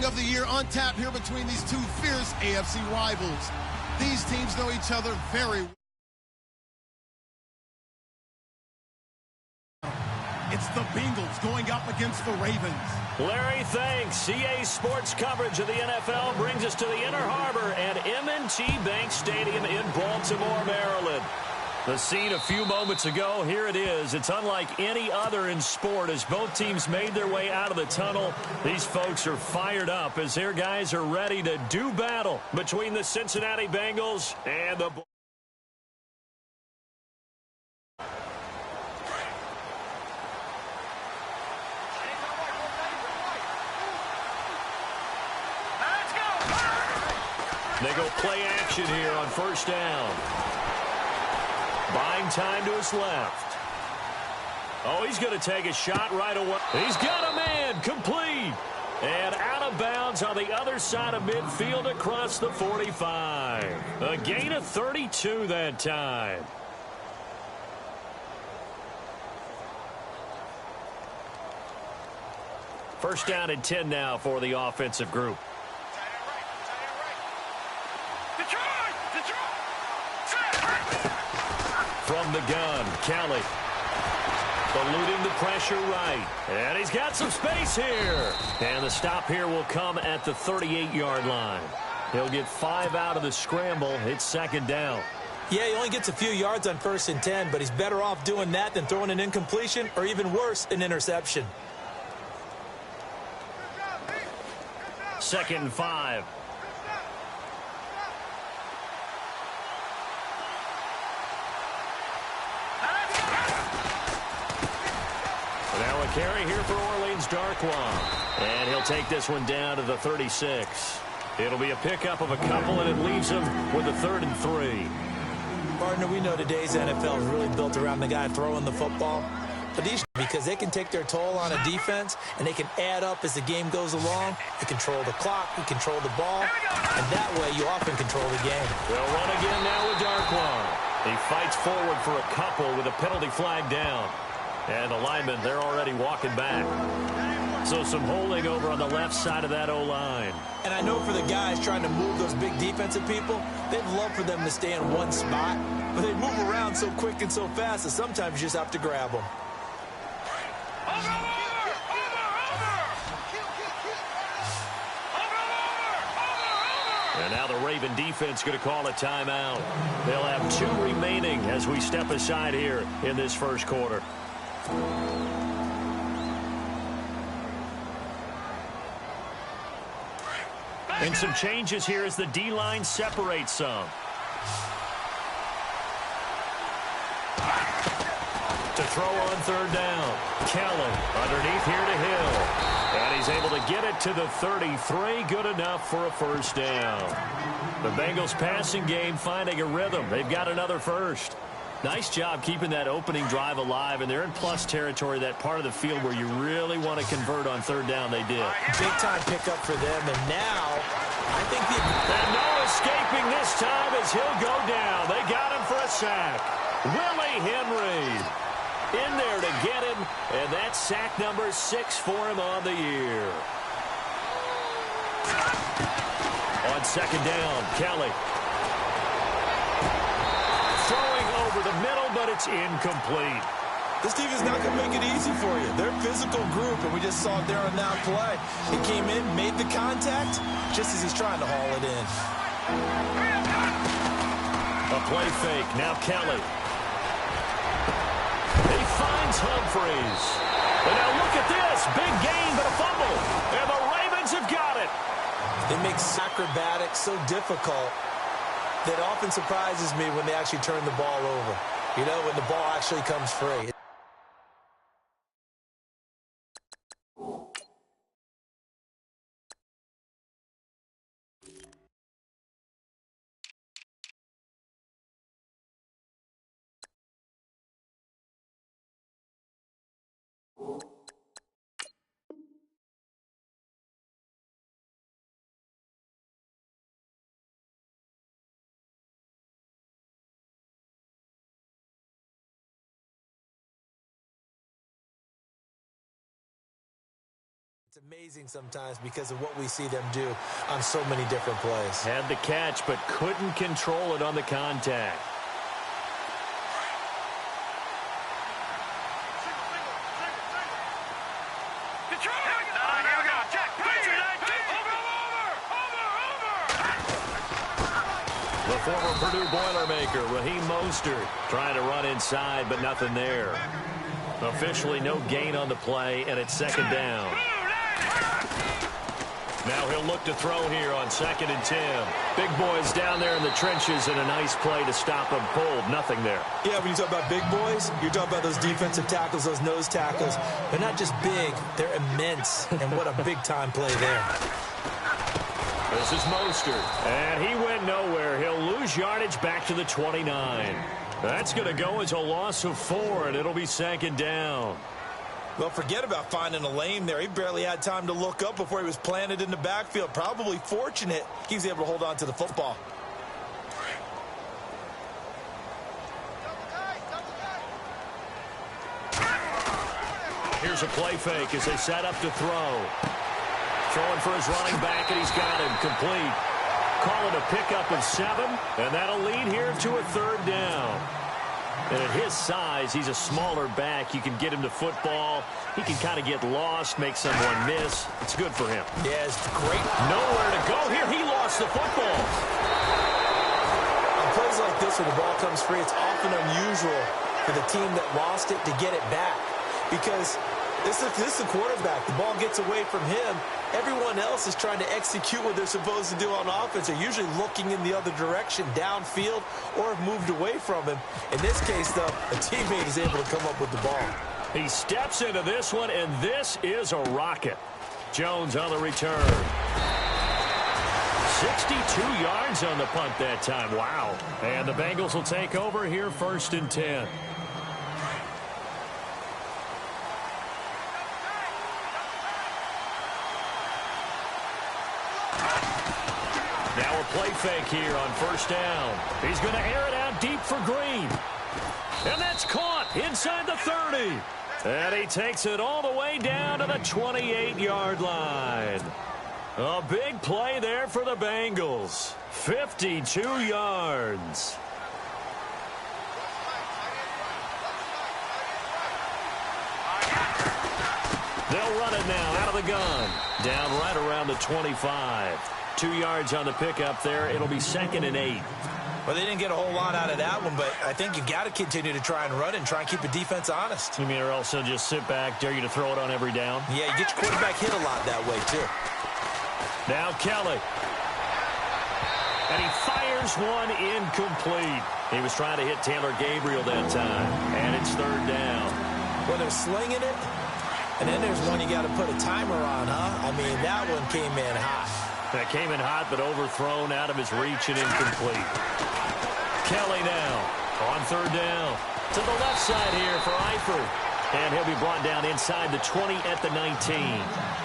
of the year on tap here between these two fierce AFC rivals. These teams know each other very well. It's the Bengals going up against the Ravens. Larry, thanks. CA Sports coverage of the NFL brings us to the Inner Harbor at M&T Bank Stadium in Baltimore, Maryland. The scene a few moments ago, here it is. It's unlike any other in sport as both teams made their way out of the tunnel. These folks are fired up as their guys are ready to do battle between the Cincinnati Bengals and the... They go play action here on first down. Buying time to his left. Oh, he's going to take a shot right away. He's got a man, complete. And out of bounds on the other side of midfield across the 45. A gain of 32 that time. First down and 10 now for the offensive group. From the gun, Kelly. Eluding the pressure right. And he's got some space here. And the stop here will come at the 38-yard line. He'll get 5 out of the scramble. It's second down. Yeah, he only gets a few yards on 1st and 10, but he's better off doing that than throwing an incompletion or even worse, an interception. 2nd and 5. Now a carry here for Orleans Darkwa. And he'll take this one down to the 36. It'll be a pickup of a couple, and it leaves him with a 3rd and 3. Partner, we know today's NFL is really built around the guy throwing the football. But these, because they can take their toll on a defense, and they can add up as the game goes along. They control the clock, they control the ball, and that way you often control the game. They'll run again now with Darkwa. He fights forward for a couple with a penalty flag down. And the linemen, they're already walking back. So some holding over on the left side of that O-line. And I know for the guys trying to move those big defensive people, they'd love for them to stay in one spot. But they move around so quick and so fast that sometimes you just have to grab them. And now the Raven defense going to call a timeout. They'll have 2 remaining as we step aside here in this first quarter. And some changes here as the D-line separates some. To throw on 3rd down. Kelly underneath here to Hill. And he's able to get it to the 33. Good enough for a first down. The Bengals passing game finding a rhythm. They've got another first. Nice job keeping that opening drive alive, and they're in plus territory, that part of the field where you really want to convert on 3rd down. They did. Big-time pickup for them, and now I think the... And no escaping this time as he'll go down. They got him for a sack. Willie Henry in there to get him, and that's sack number 6 for him on the year. On 2nd down, Kelly. Throwing over the middle, but it's incomplete. This team is not going to make it easy for you. They're a physical group, and we just saw it there on that play. He came in, made the contact, just as he's trying to haul it in. A play fake. Now Kelly. He finds Humphreys. And now look at this. Big gain, but a fumble. And the Ravens have got it. They make acrobatics so difficult that often surprises me when they actually turn the ball over. You know, when the ball actually comes free. It's amazing sometimes because of what we see them do on so many different plays. Had the catch, but couldn't control it on the contact. The former Purdue Boilermaker, Raheem Mostert, trying to run inside, but nothing there. Officially no gain on the play, and it's second down. Now he'll look to throw here on 2nd and 10. Big boys down there in the trenches, and a nice play to stop him cold. Nothing there. Yeah, when you talk about big boys, you're talking about those defensive tackles, those nose tackles. They're not just big, they're immense, and what a big-time play there. This is Mostert, and he went nowhere. He'll lose yardage back to the 29. That's going to go as a loss of 4, and it'll be 2nd down. Well, forget about finding a lane there. He barely had time to look up before he was planted in the backfield. Probably fortunate he was able to hold on to the football. Here's a play fake as they set up to throw. Throwing for his running back, and he's got him complete. Call it a pickup of 7, and that'll lead here to a 3rd down. And at his size, he's a smaller back. You can get him to football. He can kind of get lost, make someone miss. It's good for him. Yeah, it's great. Nowhere to go here. He lost the football. On plays like this where the ball comes free, it's often unusual for the team that lost it to get it back. Because this is the quarterback. The ball gets away from him. Everyone else is trying to execute what they're supposed to do on offense. They're usually looking in the other direction, downfield, or have moved away from him. In this case, though, a teammate is able to come up with the ball. He steps into this one, and this is a rocket. Jones on the return. 62 yards on the punt that time. Wow. And the Bengals will take over here 1st and 10. Now a play fake here on 1st down. He's going to air it out deep for Green. And that's caught inside the 30. And he takes it all the way down to the 28-yard line. A big play there for the Bengals. 52 yards. They'll run it now out of the gun. Down right around the 25. 2 yards on the pickup there. It'll be 2nd and 8. Well, they didn't get a whole lot out of that one, but I think you've got to continue to try and run and try and keep the defense honest. You mean, or else they'll just sit back, dare you to throw it on every down? Yeah, you get your quarterback hit a lot that way, too. Now Kelly. And he fires one incomplete. He was trying to hit Taylor Gabriel that time. And it's 3rd down. Well, they're slinging it. And then there's one you got to put a timer on, huh? I mean, that one came in hot. That came in hot, but overthrown out of his reach and incomplete. Kelly now on 3rd down. To the left side here for Eifert. And he'll be brought down inside the 20 at the 19.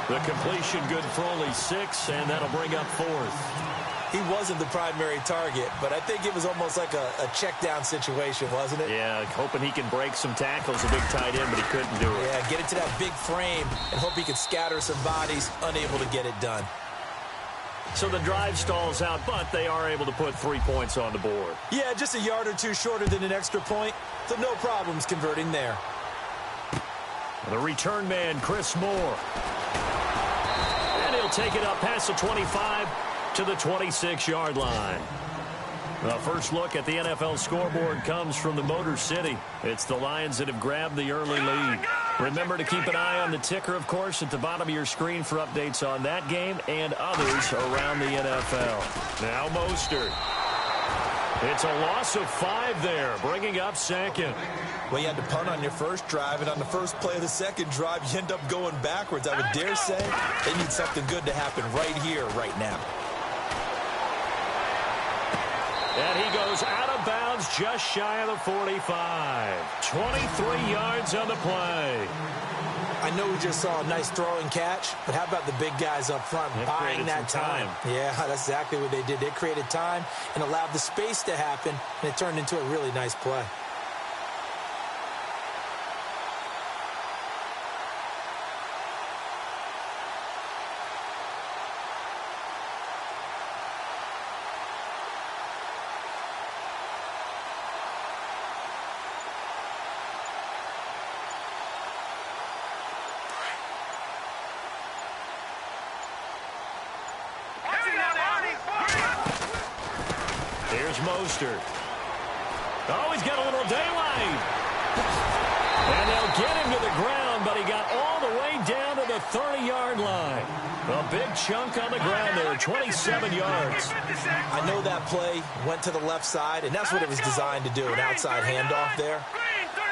The completion good for only 6, and that'll bring up 4th. He wasn't the primary target, but I think it was almost like a check-down situation, wasn't it? Yeah, hoping he can break some tackles, a big tight end, but he couldn't do it. Yeah, get into that big frame and hope he could scatter some bodies, unable to get it done. So the drive stalls out, but they are able to put 3 points on the board. Yeah, just a yard or two shorter than an extra point, so no problems converting there. The return man, Chris Moore. And he'll take it up past the 25 to the 26-yard line. The first look at the NFL scoreboard comes from the Motor City. It's the Lions that have grabbed the early lead. Remember to keep an eye on the ticker, of course, at the bottom of your screen for updates on that game and others around the NFL. Now Mostert. It's a loss of 5 there, bringing up 2nd. Well, you had to punt on your first drive, and on the first play of the second drive, you end up going backwards. I would dare say they need something good to happen right here, right now. And he goes out of bounds just shy of the 45. 23 yards on the play. I know we just saw a nice throwing catch, but how about the big guys up front buying that time? Yeah, that's exactly what they did. They created time and allowed the space to happen, and it turned into a really nice play. Here's Mostert. Oh, he's got a little daylight. And they'll get him to the ground, but he got all the way down to the 30-yard line. A big chunk on the ground there, 27 yards. I know that play went to the left side, and that's what it was designed to do, an outside handoff there.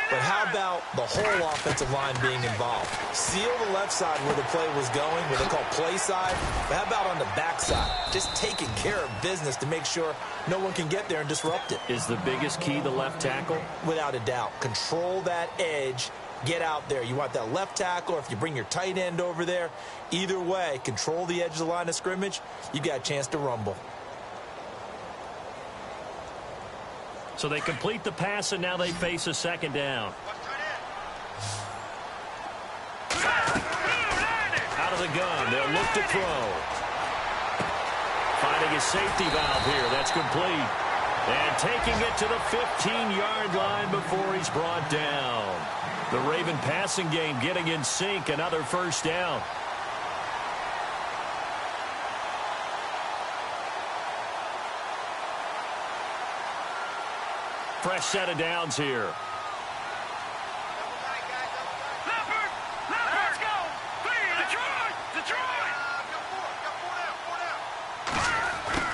But how about the whole offensive line being involved? Seal the left side where the play was going, what they call play side. But how about on the back side? Just taking care of business to make sure no one can get there and disrupt it. Is the biggest key the left tackle? Without a doubt. Control that edge. Get out there. You want that left tackle, or if you bring your tight end over there, either way, control the edge of the line of scrimmage, you got a chance to rumble. So they complete the pass, and now they face a second down. Out of the gun, they'll look to throw. Finding his safety valve here. That's complete. And taking it to the 15-yard line before he's brought down. The Raven passing game getting in sync. Another first down. Fresh set of downs here.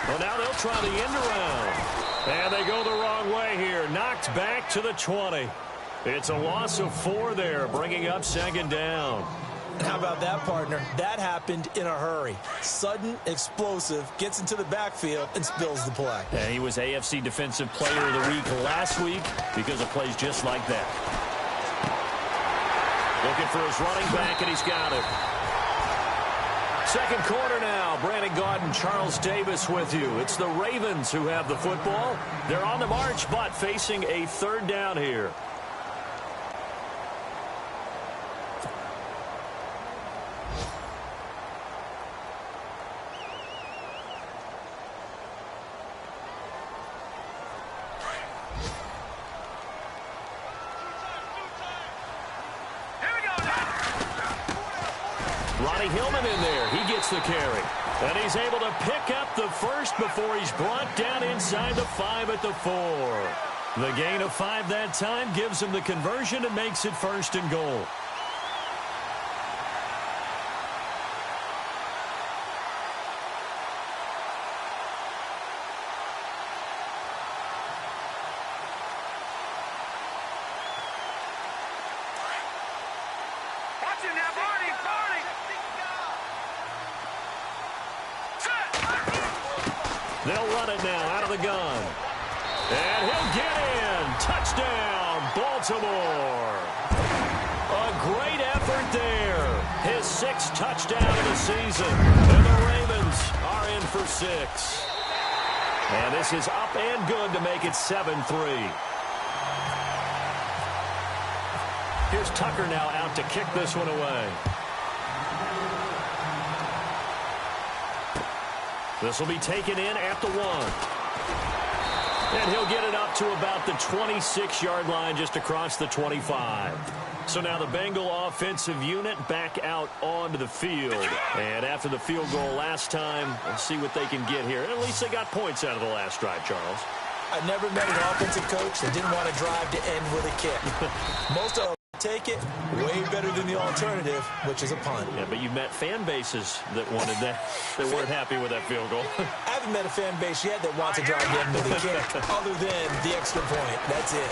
Well, now they'll try the end around. And they go the wrong way here. Knocked back to the 20. It's a loss of 4 there, bringing up second down. How about that, partner? That happened in a hurry. Sudden, explosive, gets into the backfield, and spills the play. And he was AFC Defensive Player of the Week last week because of plays just like that. Looking for his running back, and he's got it. Second quarter now. Brandon Gaudin, Charles Davis with you. It's the Ravens who have the football. They're on the march, but facing a third down here. Hillman in there. He gets the carry. And he's able to pick up the first before he's brought down inside the 5 at the 4. The gain of 5 that time gives him the conversion and makes it 1st and goal. They'll run it now out of the gun. And he'll get in. Touchdown, Baltimore. A great effort there. His 6th touchdown of the season. And the Ravens are in for 6. And this is up and good to make it 7-3. Here's Tucker now out to kick this one away. This will be taken in at the 1. And he'll get it up to about the 26-yard line just across the 25. So now the Bengal offensive unit back out onto the field. And after the field goal last time, we'll see what they can get here. At least they got points out of the last drive, Charles. I never met an offensive coach that didn't want to drive to end with a kick. Most of them take it way better than the alternative, which is a punt. Yeah, but you met fan bases that wanted that, that weren't happy with that field goal. I haven't met a fan base yet that wants to drive to end with a kick other than the extra point. That's it.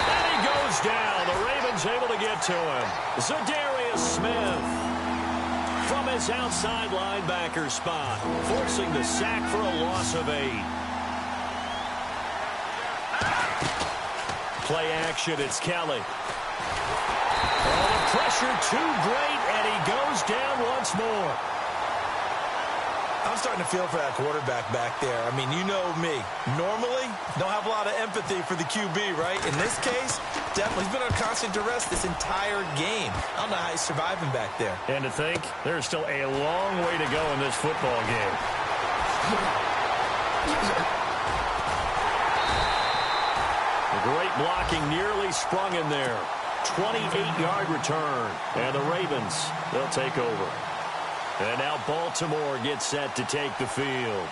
And he goes down. The Ravens able to get to him. Zadarius Smith from his outside linebacker spot, forcing the sack for a loss of 8. Play action, it's Kelly. Oh, the pressure too great, and he goes down once more. I'm starting to feel for that quarterback back there. I mean, you know me. Normally, don't have a lot of empathy for the QB, right? In this case, definitely he's been on constant duress this entire game. I don't know how he's surviving back there. And to think, there's still a long way to go in this football game. Great blocking, nearly sprung in there. 28-yard return. And the Ravens, they'll take over. And now Baltimore gets set to take the field.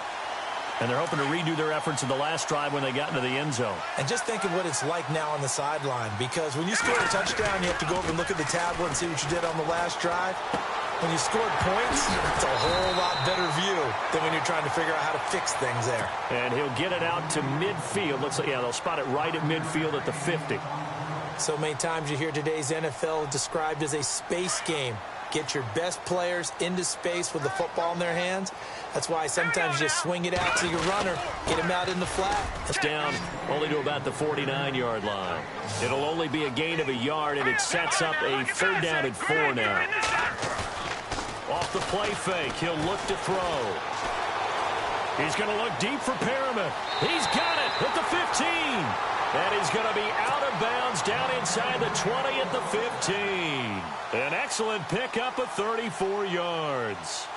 And they're hoping to redo their efforts in the last drive when they got into the end zone. And just think of what it's like now on the sideline, because when you score a touchdown, you have to go over and look at the tablet and see what you did on the last drive. When you scored points, it's a whole lot better view than when you're trying to figure out how to fix things there. And he'll get it out to midfield. Looks like, yeah, they'll spot it right at midfield at the 50. So many times you hear today's NFL described as a space game. Get your best players into space with the football in their hands. That's why sometimes you just swing it out to your runner, get him out in the flat. It's down only to about the 49-yard line. It'll only be a gain of a yard, and it sets up a 3rd down and 4 now. Off the play fake, he'll look to throw. He's going to look deep for Perriman. He's got it at the 15. And he's going to be out of bounds down inside the 20 at the 15. An excellent pickup of 34 yards.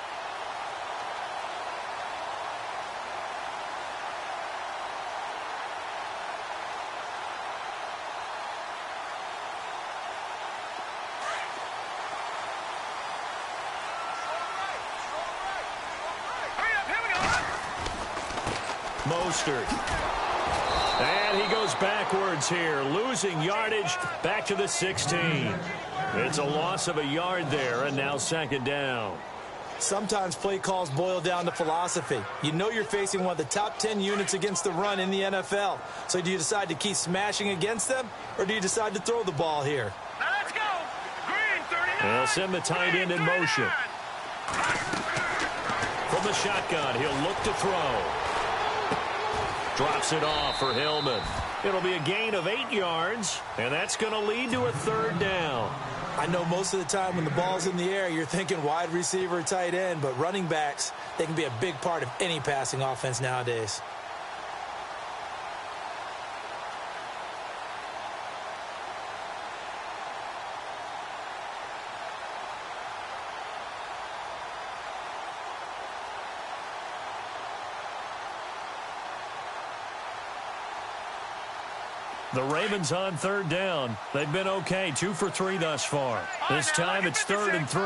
Mostert. And he goes backwards here, losing yardage back to the 16. It's a loss of a yard there, and now 2nd down. Sometimes play calls boil down to philosophy. You know you're facing one of the top 10 units against the run in the NFL. So do you decide to keep smashing against them, or do you decide to throw the ball here? Now let's go. Green 39. They'll send the tight end in motion. From the shotgun, he'll look to throw. Drops it off for Hillman. It'll be a gain of 8 yards, and that's going to lead to a 3rd down. I know most of the time when the ball's in the air, you're thinking wide receiver, tight end, but running backs, they can be a big part of any passing offense nowadays. The Ravens on 3rd down. They've been okay, 2 for 3 thus far. This time it's 3rd and 3.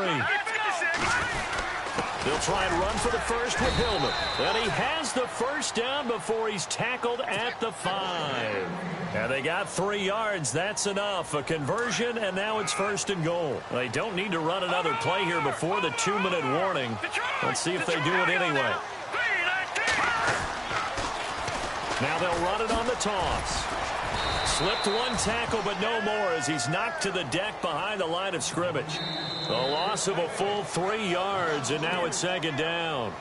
They'll try and run for the first with Hillman. And he has the 1st down before he's tackled at the 5. And they got 3 yards. That's enough. A conversion, and now it's 1st and goal. They don't need to run another play here before the 2-minute warning. Let's see if they do it anyway. Now they'll run it on the toss. Slipped one tackle, but no more as he's knocked to the deck behind the line of scrimmage. A loss of a full 3 yards, and now it's 2nd down.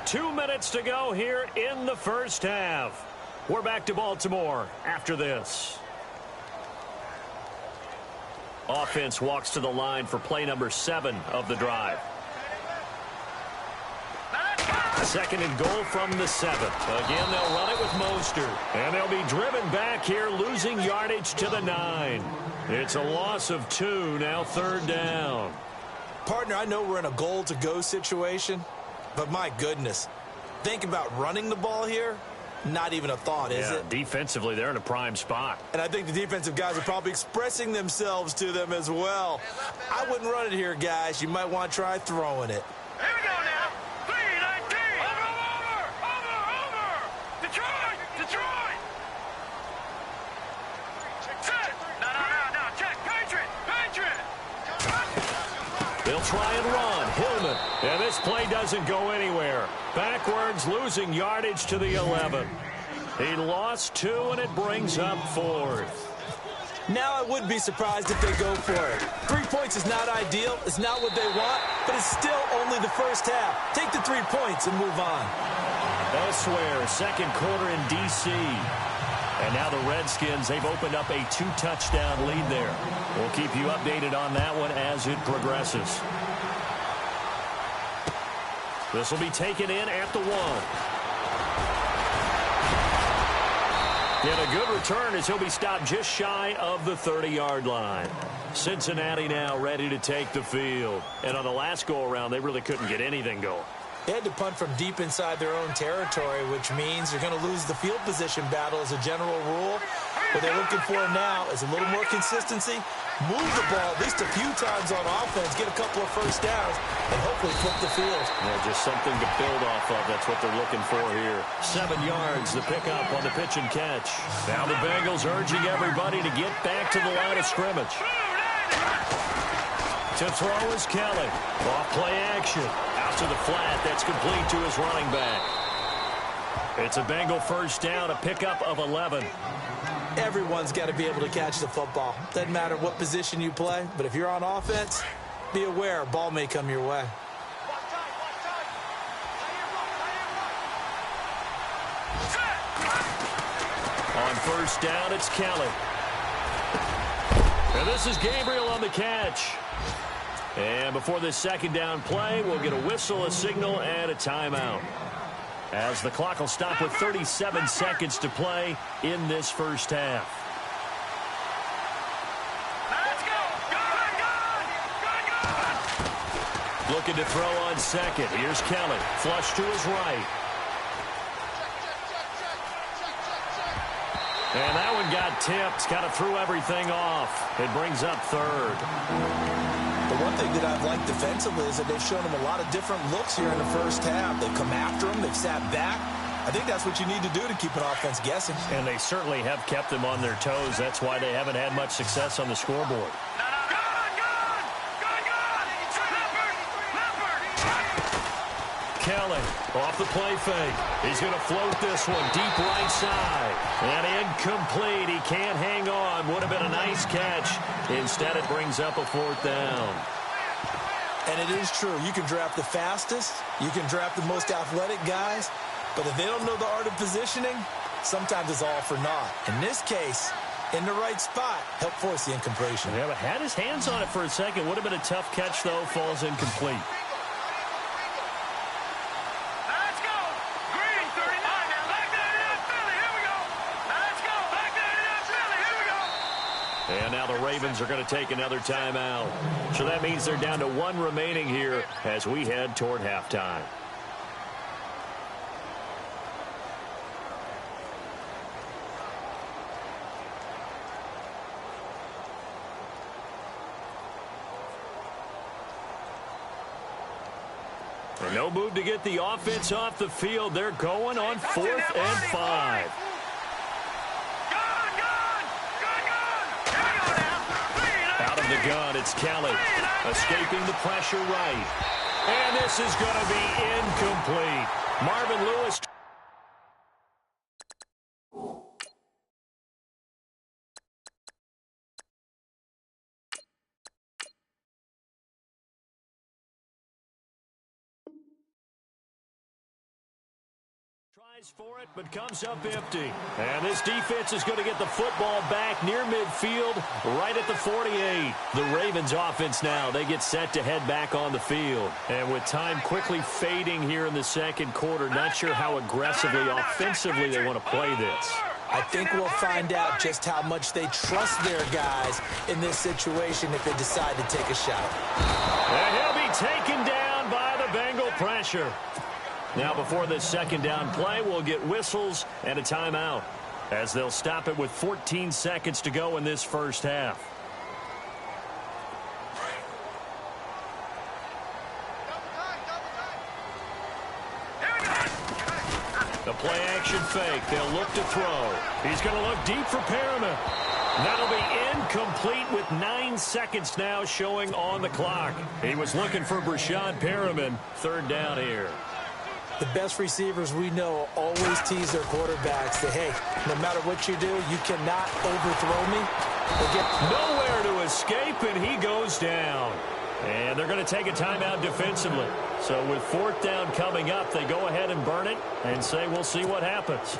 2 minutes to go here in the 1st half. We're back to Baltimore after this. Offense walks to the line for play number 7 of the drive. 2nd and goal from the 7. Again, they'll run it with Mostert. And they'll be driven back here, losing yardage to the 9. It's a loss of 2, now 3rd down. Partner, I know we're in a goal-to-go situation, but my goodness, think about running the ball here. Not even a thought, is it? Defensively, they're in a prime spot. And I think the defensive guys are probably expressing themselves to them as well. I wouldn't run it here, guys. You might want to try throwing it. Here we go now. 3-19. Over. Detroit. Set. No. Check. Patriot. They'll try and run. Hillman. And this play doesn't go anywhere. Backwards, losing yardage to the 11. He lost 2, and it brings up 4th. Now I would be surprised if they go for it. 3 points is not ideal. It's not what they want, but it's still only the 1st half. Take the 3 points and move on. Elsewhere, 2nd quarter in D.C. And now the Redskins, they've opened up a 2-touchdown lead there. We'll keep you updated on that one as it progresses. This will be taken in at the 1. And a good return as he'll be stopped just shy of the 30-yard line. Cincinnati now ready to take the field. And on the last go-around, they really couldn't get anything going. They had to punt from deep inside their own territory, which means you're going to lose the field position battle as a general rule. What they're looking for now is a little more consistency, move the ball at least a few times on offense, get a couple of first downs, and hopefully flip the field. Yeah, just something to build off of. That's what they're looking for here. 7 yards, the pickup on the pitch and catch. Now the Bengals urging everybody to get back to the line of scrimmage. To throw is Kelly. Off play action. Out to the flat. That's complete to his running back. It's a Bengal first down, a pickup of 11. Everyone's got to be able to catch the football. Doesn't matter what position you play, but if you're on offense, be aware, ball may come your way. On first down, it's Kelly. And this is Gabriel on the catch. And before this second down play, we'll get a whistle, a signal, and a timeout, as the clock will stop with 37 seconds to play in this first half. Looking to throw on second. Here's Kelly. Flush to his right. And that one got tipped. Kind of threw everything off. It brings up third. The one thing that I've liked defensively is that they've shown him a lot of different looks here in the first half. They've come after him. They've sat back. I think that's what you need to do to keep an offense guessing. And they certainly have kept them on their toes. That's why they haven't had much success on the scoreboard. Kelly off the play fake. He's going to float this one deep right side. And incomplete. He can't hang on. Would have been a nice catch. Instead, it brings up a fourth down. And it is true. You can draft the fastest. You can draft the most athletic guys. But if they don't know the art of positioning, sometimes it's all for naught. In this case, in the right spot, help force the incompletion. Yeah, but had his hands on it for a second. Would have been a tough catch, though. Falls incomplete. And now the Ravens are going to take another timeout. So that means they're down to 1 remaining here as we head toward halftime. And no move to get the offense off the field. They're going on 4th and 5. The gun, it's Kelly, escaping the pressure right. And this is going to be incomplete. Marvin Lewis. Tries for it, but comes up empty. And this defense is going to get the football back near midfield, right at the 48. The Ravens offense now, they get set to head back on the field. And with time quickly fading here in the second quarter, not sure how aggressively, offensively they want to play this. I think we'll find out just how much they trust their guys in this situation if they decide to take a shot. And he'll be taken down by the Bengal pressure. Now, before this second down play, we'll get whistles and a timeout, as they'll stop it with 14 seconds to go in this first half. The play action fake. They'll look to throw. He's going to look deep for Perriman. That'll be incomplete with 9 seconds now showing on the clock. He was looking for Brashad Perriman. 3rd down here. The best receivers we know always tease their quarterbacks that, hey, no matter what you do, you cannot overthrow me. Nowhere to escape, and he goes down. And they're going to take a timeout defensively. So with 4th down coming up, they go ahead and burn it and say we'll see what happens.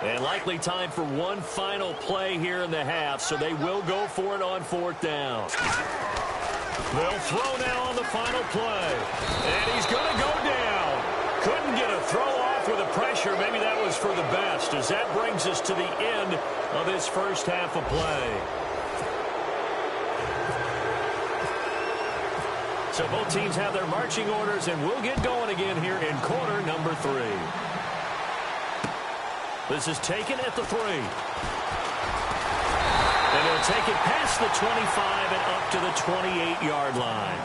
And likely time for one final play here in the half, so they will go for it on 4th down. They'll throw now on the final play. And he's going to go down. Couldn't get a throw off with the pressure. Maybe that was for the best, as that brings us to the end of this first half of play. So both teams have their marching orders, and we'll get going again here in quarter number 3. This is taken at the 3. And they'll take it past the 25 and up to the 28-yard line.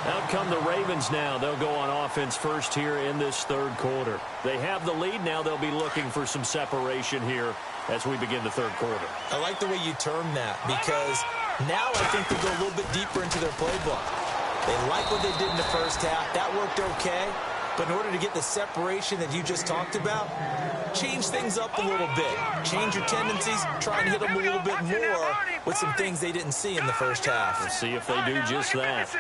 Out come the Ravens now. They'll go on offense first here in this third quarter. They have the lead. Now they'll be looking for some separation here as we begin the third quarter. I like the way you term that, because now I think they'll go a little bit deeper into their playbook. They like what they did in the first half. That worked okay. But in order to get the separation that you just talked about, change things up a little bit. Change your tendencies. Try and hit them a little bit more with some things they didn't see in the first half. Let's see if they do just that.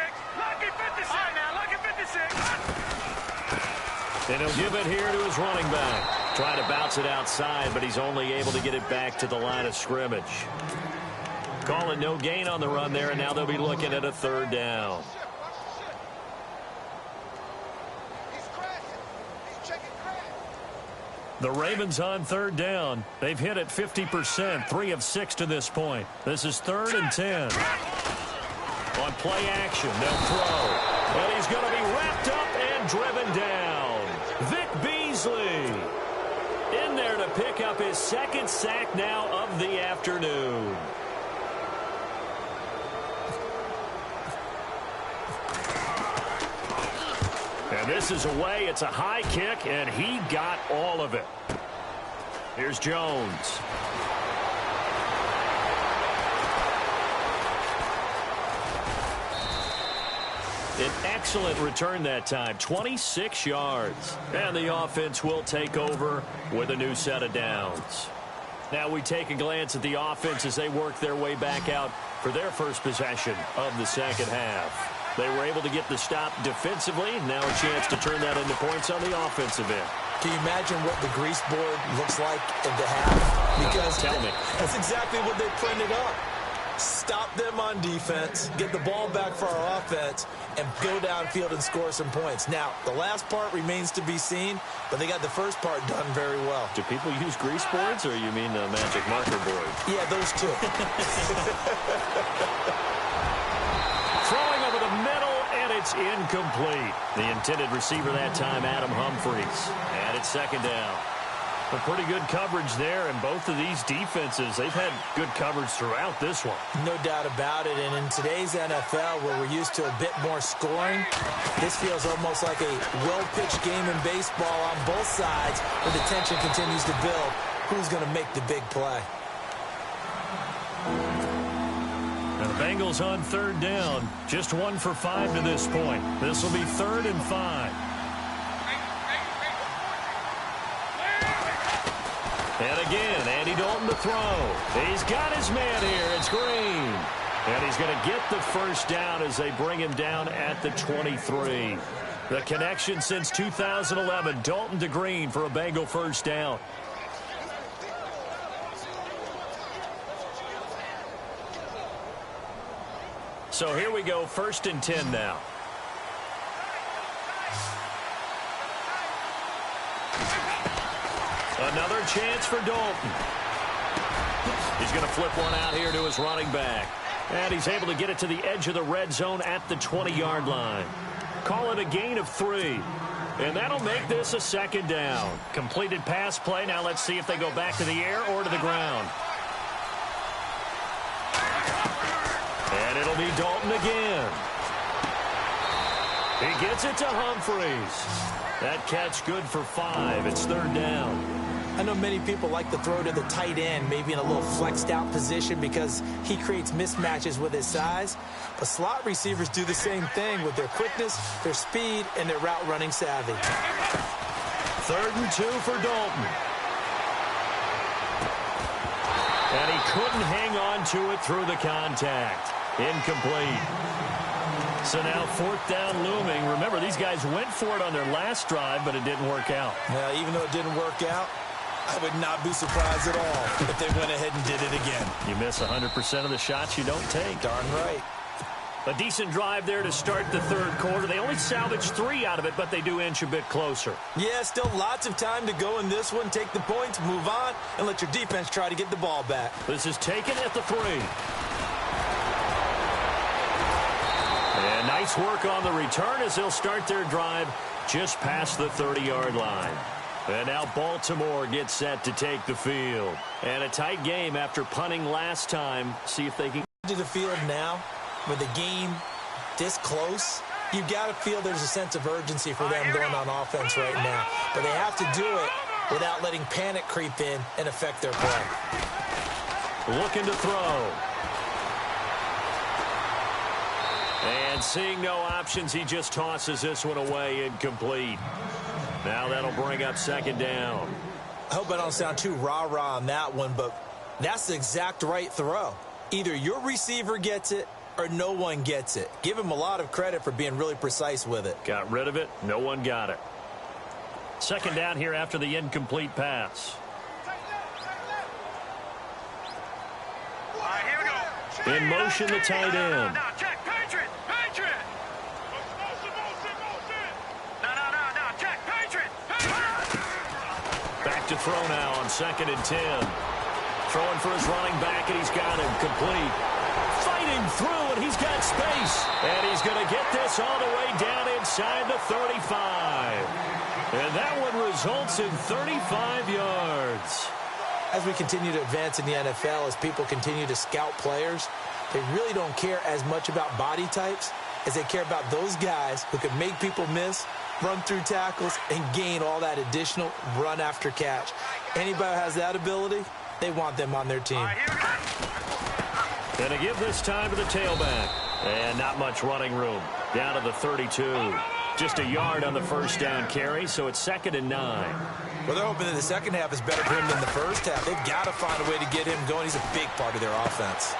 And he'll give it here to his running back. Trying to bounce it outside, but he's only able to get it back to the line of scrimmage. Calling no gain on the run there, and now they'll be looking at a third down. The Ravens on third down. They've hit it 50%, 3 of 6 to this point. This is 3rd and 10. On play action, they'll throw. And he's going to be wrapped up and driven down. Vic Beasley in there to pick up his 2nd sack now of the afternoon. And this is away. It's a high kick, and he got all of it. Here's Jones. An excellent return that time, 26 yards. And the offense will take over with a new set of downs. Now we take a glance at the offense as they work their way back out for their first possession of the second half. They were able to get the stop defensively. Now a chance to turn that into points on the offensive end. Can you imagine what the grease board looks like at the half? Because tell me. That's exactly what they printed up. Stop them on defense, get the ball back for our offense, and go downfield and score some points. Now, the last part remains to be seen, but they got the first part done very well. Do people use grease boards, or you mean a magic marker board? Yeah, those two. Throwing over the middle, and it's incomplete. The intended receiver that time, Adam Humphries. And it's 2nd down. A pretty good coverage there, and both of these defenses, they've had good coverage throughout this one. No doubt about it, and in today's NFL, where we're used to a bit more scoring, this feels almost like a well-pitched game in baseball on both sides, where the tension continues to build. Who's going to make the big play? And the Bengals on 3rd down, just 1 for 5 to this point. This will be 3rd and 5. And again, Andy Dalton to throw. He's got his man here. It's Green. And he's going to get the first down as they bring him down at the 23. The connection since 2011, Dalton to Green for a Bengal first down. So here we go, 1st and 10 now. Another chance for Dalton. He's going to flip one out here to his running back. And he's able to get it to the edge of the red zone at the 20-yard line. Call it a gain of 3. And that'll make this a 2nd down. Completed pass play. Now let's see if they go back to the air or to the ground. And it'll be Dalton again. He gets it to Humphries. That catch good for 5. It's 3rd down. I know many people like to throw to the tight end, maybe in a little flexed out position because he creates mismatches with his size. But slot receivers do the same thing with their quickness, their speed, and their route running savvy. 3rd and 2 for Dalton. And he couldn't hang on to it through the contact. Incomplete. So now 4th down looming. Remember, these guys went for it on their last drive, but it didn't work out. Yeah, even though it didn't work out, I would not be surprised at all if they went ahead and did it again. You miss 100% of the shots you don't take. Darn right. A decent drive there to start the third quarter. They only salvaged 3 out of it, but they do inch a bit closer. Yeah, still lots of time to go in this one. Take the points, move on, and let your defense try to get the ball back. This is taken at the 3. And nice Nice work on the return as they'll start their drive just past the 30-yard line. And now Baltimore gets set to take the field. And a tight game after punting last time. See if they can get to the field now with the game this close. You've got to feel there's a sense of urgency for them going on offense right now. But they have to do it without letting panic creep in and affect their play. Looking to throw. And seeing no options, he just tosses this one away incomplete. Now that'll bring up second down. I hope I don't sound too rah-rah on that one, but that's the exact right throw. Either your receiver gets it or no one gets it. Give him a lot of credit for being really precise with it. Got rid of it. No one got it. Second down here after the incomplete pass. In motion, the tight end. Back to throw now on 2nd and 10. Throwing for his running back, and he's got him complete. Fighting through, and he's got space. And he's going to get this all the way down inside the 35. And that one results in 35 yards. As we continue to advance in the NFL, as people continue to scout players, they really don't care as much about body types as they care about those guys who can make people miss, run through tackles, and gain all that additional run after catch. Anybody who has that ability, they want them on their team. Gonna give this time to the tailback. And not much running room. Down to the 32. Just a yard on the first down carry, so it's 2nd and 9. Well, they're hoping that the second half is better for him than the first half. They've got to find a way to get him going. He's a big part of their offense.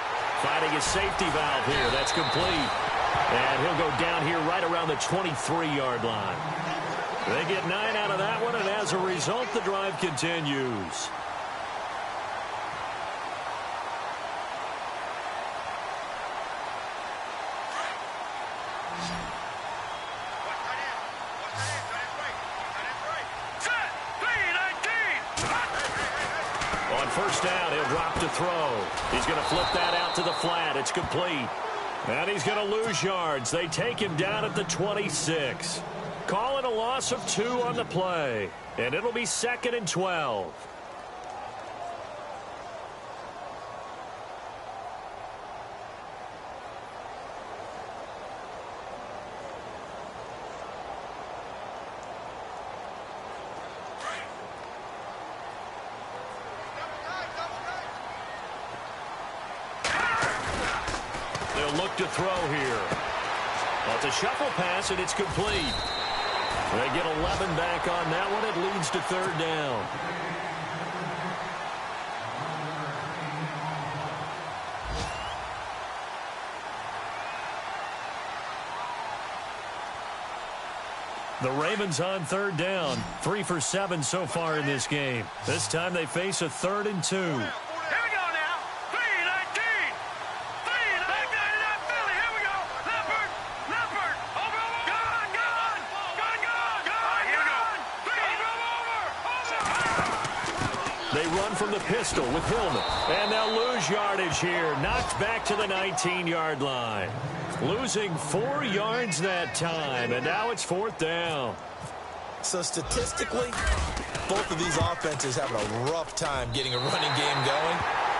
Finding his safety valve here. That's complete. And he'll go down here right around the 23-yard line. They get 9 out of that one, and as a result, the drive continues. First down, he'll drop to throw. He's going to flip that out to the flat. It's complete. And he's going to lose yards. They take him down at the 26. Call it a loss of 2 on the play. And it'll be 2nd and 12. Look to throw here. Well, it's a shuffle pass, and it's complete. They get 11 back on that one. It leads to 3rd down. The Ravens on 3rd down. 3 for 7 so far in this game. This time they face a 3rd and 2. From the pistol with Hillman. And they'll lose yardage here. Knocked back to the 19-yard line. Losing 4 yards that time. And now it's 4th down. So statistically, both of these offenses having a rough time getting a running game going.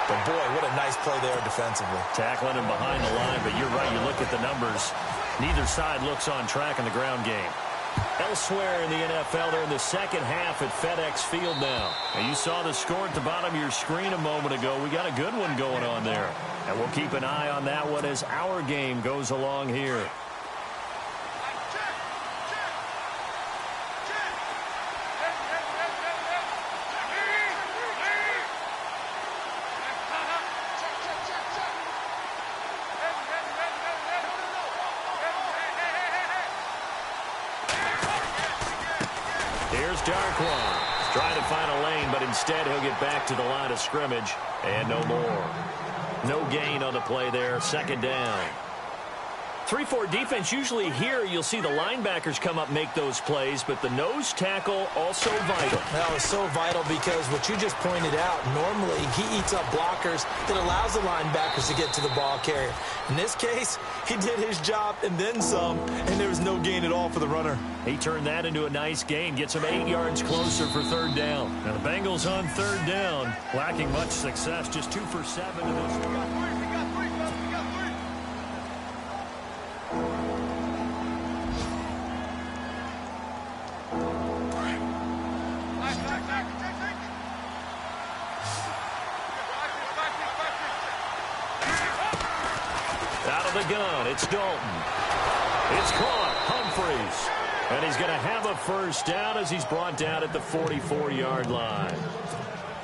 But boy, what a nice play there defensively. Tackling him behind the line, but you're right. You look at the numbers. Neither side looks on track in the ground game. Elsewhere in the NFL, they're in the second half at FedEx Field now. And you saw the score at the bottom of your screen a moment ago. We got a good one going on there. And we'll keep an eye on that one as our game goes along here. Darkwan trying to find a lane, but instead he'll get back to the line of scrimmage, and no more. No gain on the play there, 2nd down. 3-4 defense, usually here you'll see the linebackers come up, make those plays, but the nose tackle also vital. That was so vital because what you just pointed out, normally he eats up blockers that allows the linebackers to get to the ball carrier. In this case, he did his job and then some, and there was no gain at all for the runner. He turned that into a nice gain, gets him 8 yards closer for third down. Now the Bengals on third down, lacking much success, just 2 for 7 in this one. The gun, it's Dalton. It's caught, Humphries. And he's going to have a first down as he's brought down at the 44-yard line.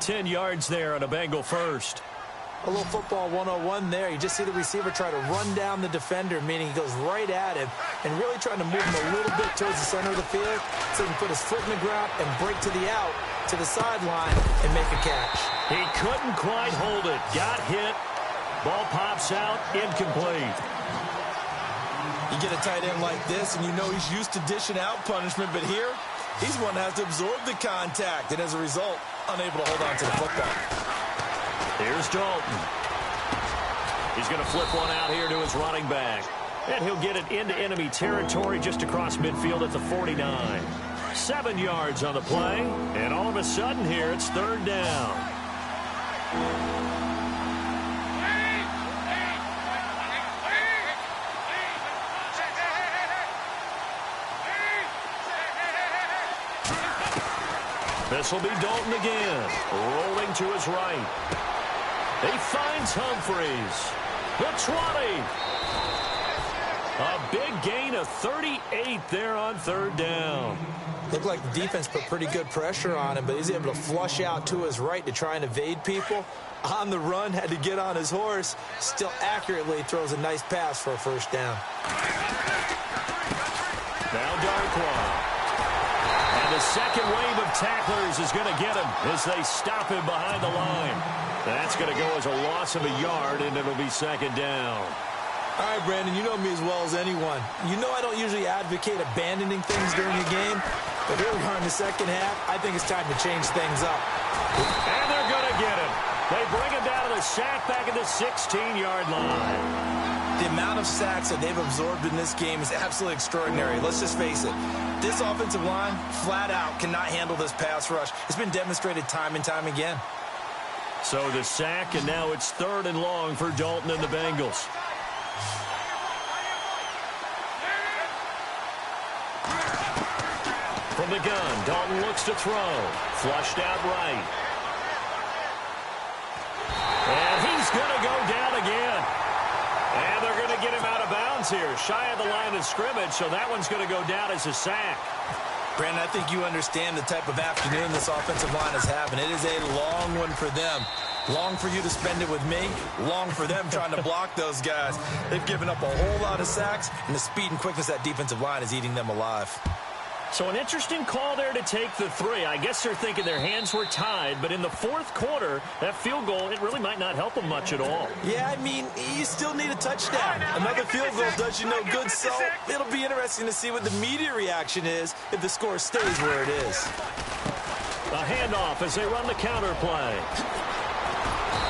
10 yards there on a Bengal first. A little football 101 there. You just see the receiver try to run down the defender, meaning he goes right at him and really trying to move him a little bit towards the center of the field so he can put his foot in the ground and break to the out, to the sideline, and make a catch. He couldn't quite hold it. Got hit. Ball pops out, incomplete. You get a tight end like this, and you know he's used to dishing out punishment, but here, he's one that has to absorb the contact, and as a result, unable to hold on to the football. Here's Dalton. He's going to flip one out here to his running back. And he'll get it into enemy territory just across midfield at the 49. 7 yards on the play, and all of a sudden here, it's third down. This will be Dalton again, rolling to his right. He finds Humphries. The 20. A big gain of 38 there on third down. Looked like the defense put pretty good pressure on him, but he's able to flush out to his right to try and evade people. On the run, had to get on his horse. Still accurately throws a nice pass for a first down. Now Darkwa. And the second wave of tacklers is going to get him as they stop him behind the line. That's going to go as a loss of a yard, and it'll be second down. All right, Brandon, you know me as well as anyone. You know I don't usually advocate abandoning things during a game, but here we are in the second half. I think it's time to change things up. And they're going to get him. They bring him down to the sack back at the 16-yard line. The amount of sacks that they've absorbed in this game is absolutely extraordinary. Let's just face it. This offensive line, flat out, cannot handle this pass rush. It's been demonstrated time and time again. So the sack, and now it's third and long for Dalton and the Bengals. From the gun, Dalton looks to throw. Flushed out right. And he's going to go down again. And they're going to get him out of bounds here, shy of the line of scrimmage, so that one's going to go down as a sack. Brandon, I think you understand the type of afternoon this offensive line is having. It is a long one for them. Long for you to spend it with me. Long for them trying to block those guys. They've given up a whole lot of sacks, and the speed and quickness of that defensive line is eating them alive. So an interesting call there to take the 3. I guess they're thinking their hands were tied, but in the fourth quarter, that field goal, it really might not help them much at all. Yeah, I mean, you still need a touchdown. Another field goal does you no good, so it'll be interesting to see what the media reaction is if the score stays where it is. A handoff as they run the counter play.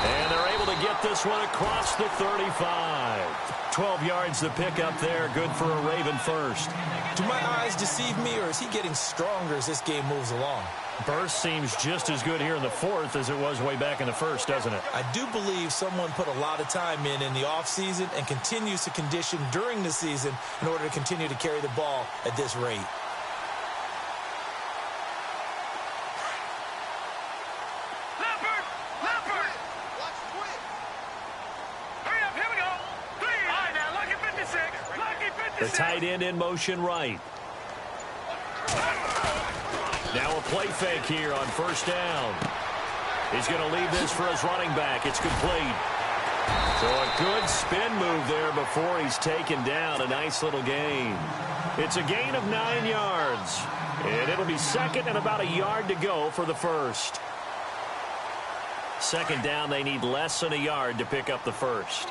And they're able to get this one across the 35. 12 yards to pick up there. Good for a Raven first. Do my eyes deceive me, or is he getting stronger as this game moves along? Burst seems just as good here in the fourth as it was way back in the first, doesn't it? I do believe someone put a lot of time in the offseason and continues to condition during the season in order to continue to carry the ball at this rate. The tight end in motion right. Now a play fake here on first down. He's going to leave this for his running back. It's complete. So a good spin move there before he's taken down. A nice little gain. It's a gain of 9 yards. And it'll be second and about a yard to go for the first. Second down, they need less than a yard to pick up the first.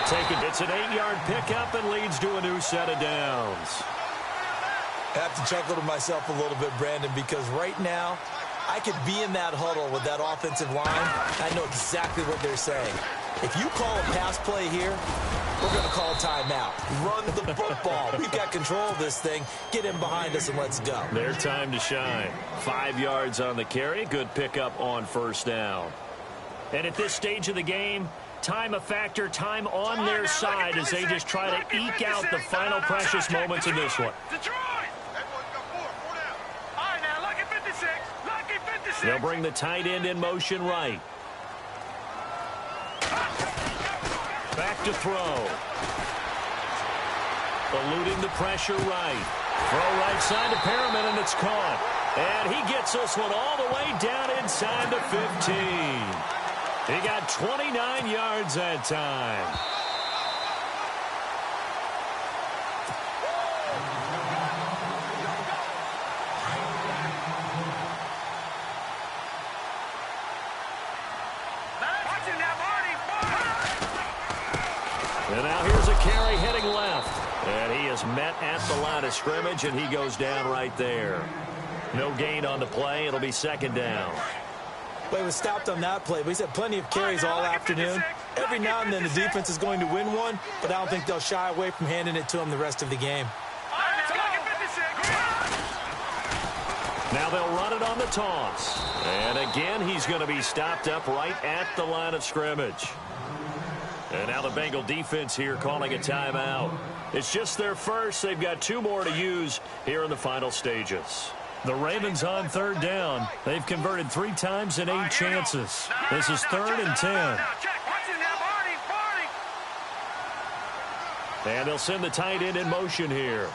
They'll take it. It's an 8-yard pickup and leads to a new set of downs. I have to chuckle to myself a little bit, Brandon, because right now I could be in that huddle with that offensive line. I know exactly what they're saying. If you call a pass play here, we're going to call a timeout. Run the football. We've got control of this thing. Get in behind us and let's go. Their time to shine. 5 yards on the carry. Good pickup on first down. And at this stage of the game, time a factor, time on their side as they just try to eke out the final precious moments in this one. They'll bring the tight end in motion right. Back to throw. Eluding the pressure right. Throw right side to Perriman, and it's caught. And he gets this one all the way down inside the 15. He got 29 yards that time. And now here's a carry heading left. And he is met at the line of scrimmage, and he goes down right there. No gain on the play. It'll be second down. Well, he was stopped on that play, but he's had plenty of carries all afternoon. Every now and then the defense is going to win one, but I don't think they'll shy away from handing it to him the rest of the game. Now they'll run it on the toss. And again, he's going to be stopped up right at the line of scrimmage. And now the Bengal defense here calling a timeout. It's just their first. They've got 2 more to use here in the final stages. The Ravens on third down. They've converted 3 times in 8 chances. This is 3rd and 10. And they'll send the tight end in motion here.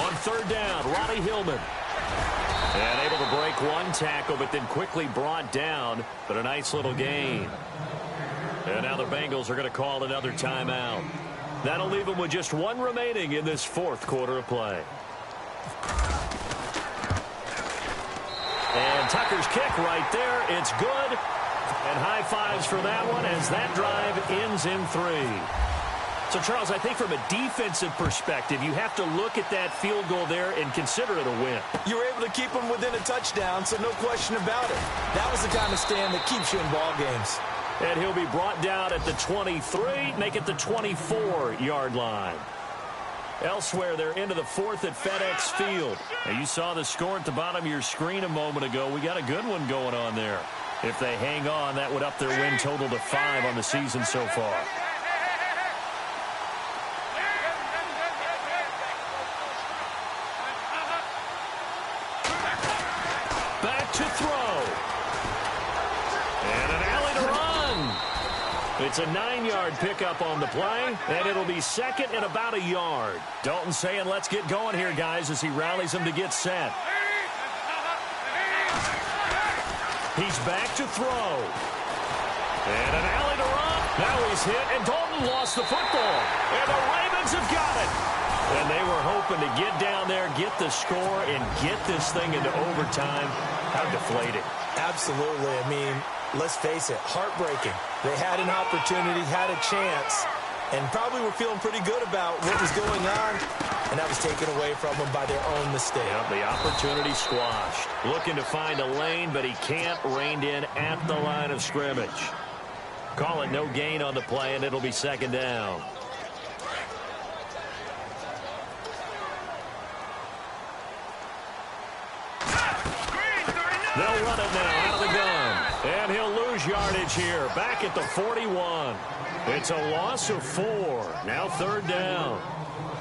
On third down, Ronnie Hillman. And able to break one tackle, but then quickly brought down. But a nice little gain. And now the Bengals are going to call another timeout. That'll leave them with just 1 remaining in this 4th quarter of play. And Tucker's kick right there. It's good. And high fives for that one as that drive ends in 3. So, Charles, I think from a defensive perspective, you have to look at that field goal there and consider it a win. You were able to keep them within a touchdown, so no question about it. That was the kind of stand that keeps you in ball games. And he'll be brought down at the 23, make it the 24-yard line. Elsewhere, they're into the 4th at FedEx Field. Now, you saw the score at the bottom of your screen a moment ago. We got a good one going on there. If they hang on, that would up their win total to 5 on the season so far. Back to throw. And an alley to run. It's a 9-yard pickup on the play, and it'll be 2nd and about a yard. Dalton saying, let's get going here, guys, as he rallies them to get set. He's back to throw. And an alley to run. Now he's hit, and Dalton lost the football. And the Ravens have got it. And they were hoping to get down there, get the score, and get this thing into overtime. How deflating. Absolutely. I mean, let's face it, heartbreaking. They had an opportunity, had a chance, and probably were feeling pretty good about what was going on, and that was taken away from them by their own mistake. Yep, the opportunity squashed. Looking to find a lane, but he can't. Reined in at the line of scrimmage. Call it no gain on the play, and it'll be 2nd down. They'll run it now out of the gun. And he'll lose yardage here. Back at the 41. It's a loss of 4. Now 3rd down.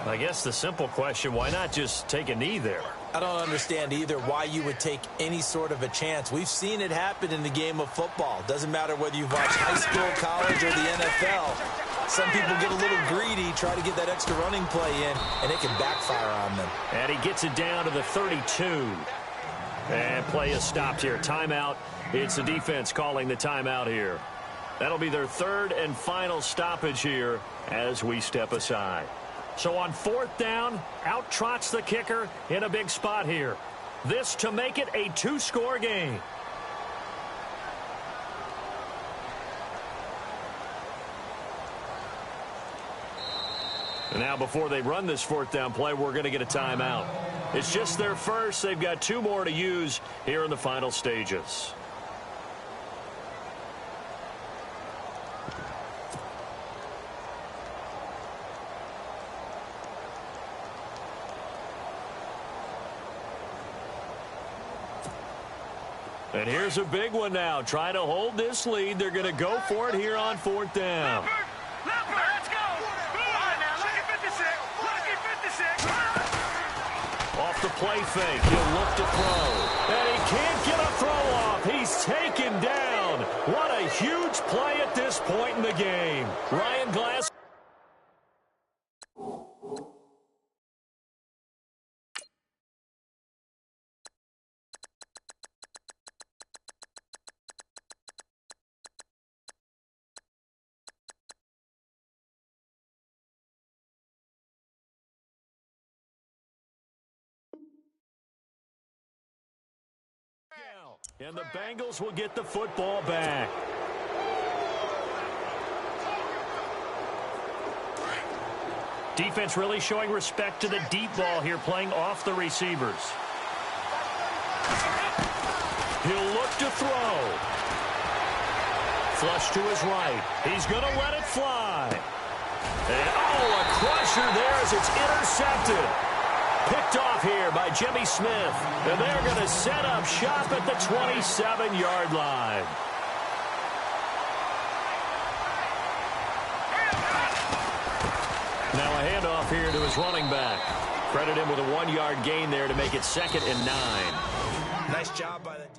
I guess the simple question, why not just take a knee there? I don't understand either why you would take any sort of a chance. We've seen it happen in the game of football. Doesn't matter whether you've watched high school, college, or the NFL. Some people get a little greedy, try to get that extra running play in, and it can backfire on them. And he gets it down to the 32. And play is stopped here. Timeout. It's the defense calling the timeout here. That'll be their 3rd and final stoppage here as we step aside. So on 4th down, out trots the kicker in a big spot here. This to make it a 2-score game. And now before they run this fourth down play, we're going to get a timeout. It's just their first. They've got 2 more to use here in the final stages. And here's a big one now. Trying to hold this lead. They're going to go for it here on fourth down. Leopard, let's go. All right, now, look at 56. Look at 56. Off the play fake. He'll look to throw. And he can't get a throw off. He's taken down. What a huge play at this point in the game. Ryan Glass. And the Bengals will get the football back. Defense really showing respect to the deep ball here, playing off the receivers. He'll look to throw. Flush to his right. He's going to let it fly. And, a crusher there as it's intercepted. Picked off here by Jimmy Smith. And they're going to set up shop at the 27-yard line. Now a handoff here to his running back. Credit him with a 1-yard gain there to make it 2nd and 9. Nice job by the defense.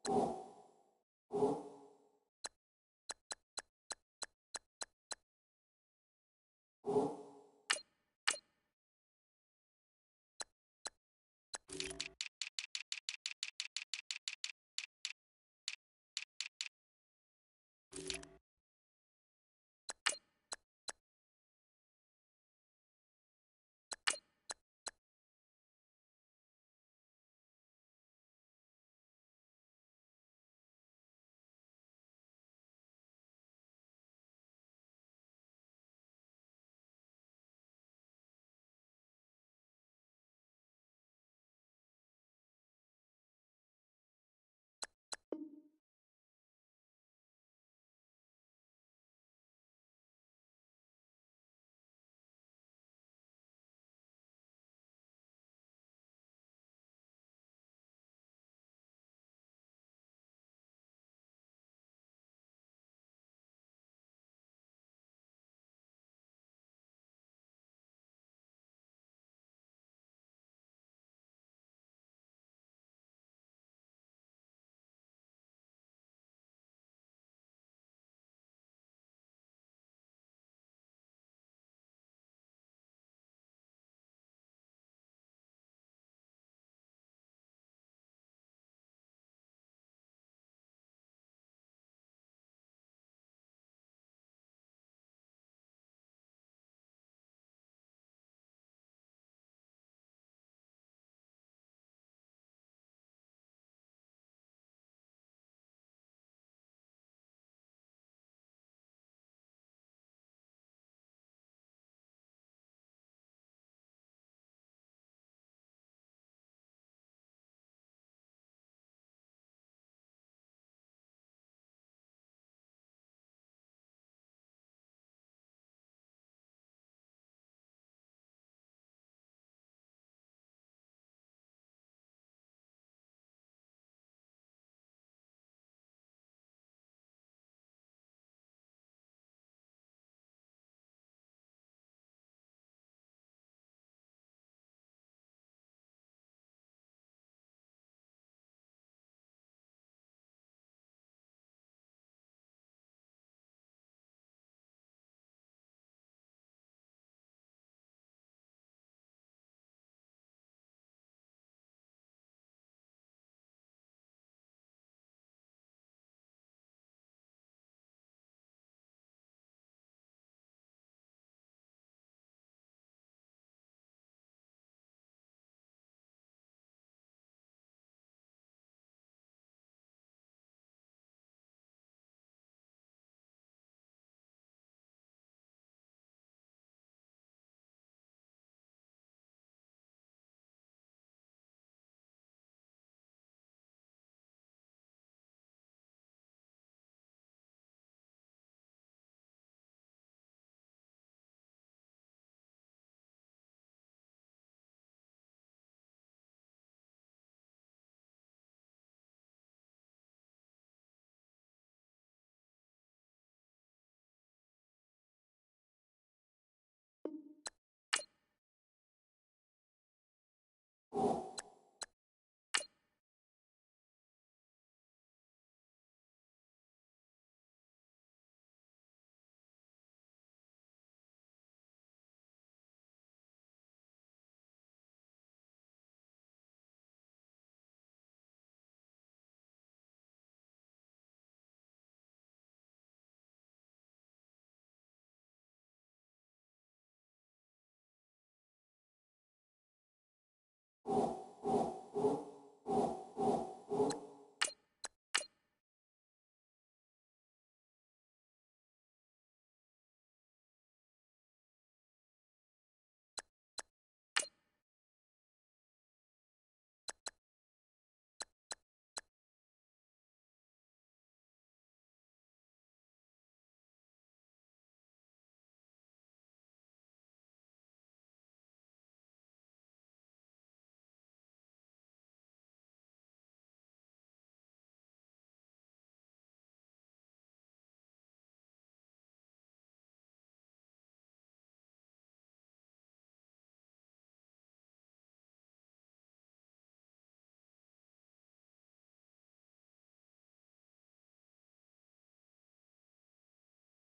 You